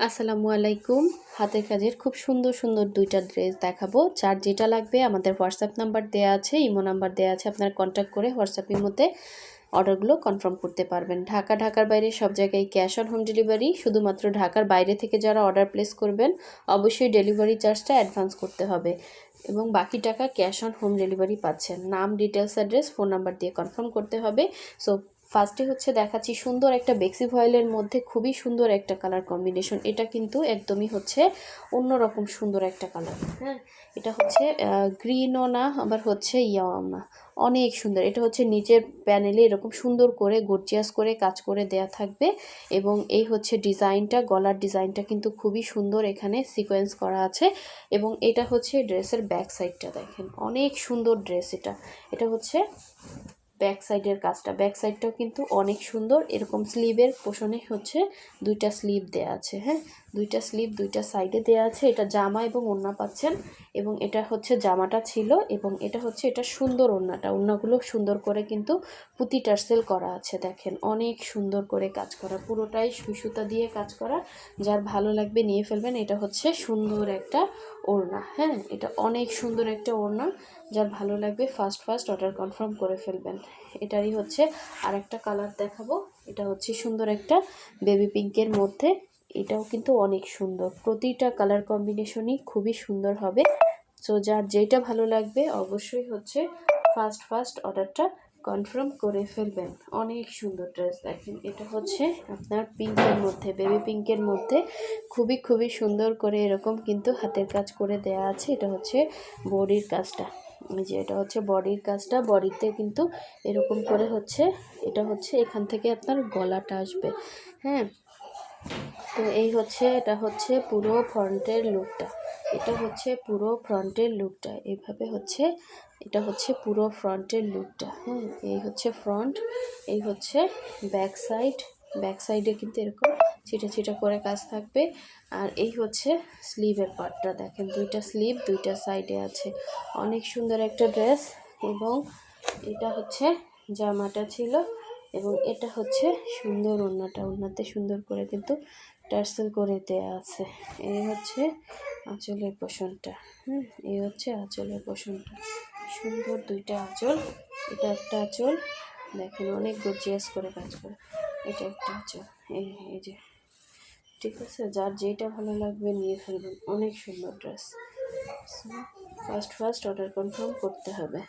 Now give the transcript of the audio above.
আসসালামু আলাইকুম। হাতের কাজের খুব সুন্দর সুন্দর দুইটা ড্রেস দেখাবো। যার যেটা লাগবে আমাদের হোয়াটসঅ্যাপ নাম্বার দেওয়া আছে, ইমো নাম্বার দেওয়া আছে, আপনারা কন্ট্যাক্ট করে হোয়াটসঅ্যাপের মধ্যে অর্ডারগুলো কনফার্ম করতে পারবেন। ঢাকার বাইরে সব জায়গায় ক্যাশ অন হোম ডেলিভারি। শুধুমাত্র ঢাকার বাইরে থেকে যারা অর্ডার প্লেস করবেন অবশ্যই ডেলিভারি চার্জটা অ্যাডভান্স করতে হবে এবং বাকি টাকা ক্যাশ অন হোম ডেলিভারি পাচ্ছেন। নাম, ডিটেলস, অ্যাড্রেস, ফোন নাম্বার দিয়ে কনফার্ম করতে হবে। সো ফার্স্টে হচ্ছে দেখাচ্ছি সুন্দর একটা বেক্সি ভয়েলের মধ্যে খুবই সুন্দর একটা কালার কম্বিনেশন। এটা কিন্তু একদমই হচ্ছে অন্যরকম সুন্দর একটা কালার। হ্যাঁ, এটা হচ্ছে গ্রিনও না, আবার হচ্ছে ইয়াও না, অনেক সুন্দর। এটা হচ্ছে নিচের প্যানেলে এরকম সুন্দর করে গর্জিয়াস করে কাজ করে দেয়া থাকবে এবং এই হচ্ছে ডিজাইনটা, গলার ডিজাইনটা কিন্তু খুবই সুন্দর, এখানে সিকোয়েন্স করা আছে এবং এটা হচ্ছে ড্রেসের ব্যাক সাইডটা দেখেন, অনেক সুন্দর ড্রেস। এটা হচ্ছে ব্যাক সাইডের কাজটা, ব্যাক সাইডটাও কিন্তু অনেক সুন্দর। এরকম স্লিভের পোষণে হচ্ছে দুইটা স্লিভ দেয়া আছে। হ্যাঁ, দুইটা স্লিভ দুইটা সাইডে দেয়া আছে। এটা জামা এবং ওড়না পাচ্ছেন এবং এটা হচ্ছে জামাটা ছিল এবং এটা হচ্ছে এটা সুন্দর ওড়নাটা। ওড়নাগুলো সুন্দর করে কিন্তু পুঁতি টার্সেল করা আছে, দেখেন অনেক সুন্দর করে কাজ করা, পুরোটাই সুই সুতা দিয়ে কাজ করা। যার ভালো লাগবে নিয়ে ফেলবেন। এটা হচ্ছে সুন্দর একটা ওড়না। হ্যাঁ, এটা অনেক সুন্দর একটা ওড়না। যার ভালো লাগবে ফার্স্ট অর্ডার কনফার্ম করে ফেলবেন। এটারই হচ্ছে আরেকটা কালার দেখাবো। এটা হচ্ছে সুন্দর একটা বেবি পিঙ্কের মধ্যে। এটাও কিন্তু অনেক সুন্দর, প্রতিটা কালার কম্বিনেশনই খুবই সুন্দর হবে। সো যার যেটা ভালো লাগবে অবশ্যই হচ্ছে ফার্স্ট অর্ডারটা কনফার্ম করে ফেলবেন। অনেক সুন্দর ড্রেস দেখেন। এটা হচ্ছে আপনার পিঙ্কের মধ্যে, বেবি পিঙ্কের মধ্যে খুবই সুন্দর করে এরকম কিন্তু হাতের কাজ করে দেয়া আছে। এটা হচ্ছে বডির কাজটা, যে এটা হচ্ছে বডির কাজটা। বডিতে কিন্তু এরকম করে হচ্ছে, এটা হচ্ছে এখান থেকে আপনার গলাটা আসবে। হ্যাঁ, তো এই হচ্ছে, এটা হচ্ছে পুরো ফ্রন্টের লুকটা। এটা হচ্ছে পুরো ফ্রন্টের লুকটা এইভাবে হচ্ছে, এটা হচ্ছে পুরো ফ্রন্টের লুকটা। হ্যাঁ, এই হচ্ছে ফ্রন্ট, এই হচ্ছে ব্যাক সাইড। ব্যাক সাইডে কিন্তু এরকম ছিটা করে কাজ থাকবে। আর এই হচ্ছে স্লিভের পার্টটা দেখেন, দুইটা স্লিভ দুইটা সাইডে আছে। অনেক সুন্দর একটা ড্রেস এবং এটা হচ্ছে জামাটা ছিল এবং এটা হচ্ছে সুন্দর ওড়নাটা। ওড়নাতে সুন্দর করে কিন্তু টার্সেল করে দেয়া আছে। এই হচ্ছে আঁচলের পোষণটা। এই হচ্ছে আঁচলের পোষণটা, সুন্দর দুইটা আঁচল। এটা একটা আঁচল দেখেন, অনেক গর্জিয়াস করে কাজ করে। এটা একটা আঁচল, এই যে, ঠিক আছে। যার যেটা ভালো লাগবে নিয়ে ফেলবেন, অনেক সুন্দর ড্রেস। ফার্স্ট অর্ডার কনফার্ম করতে হবে।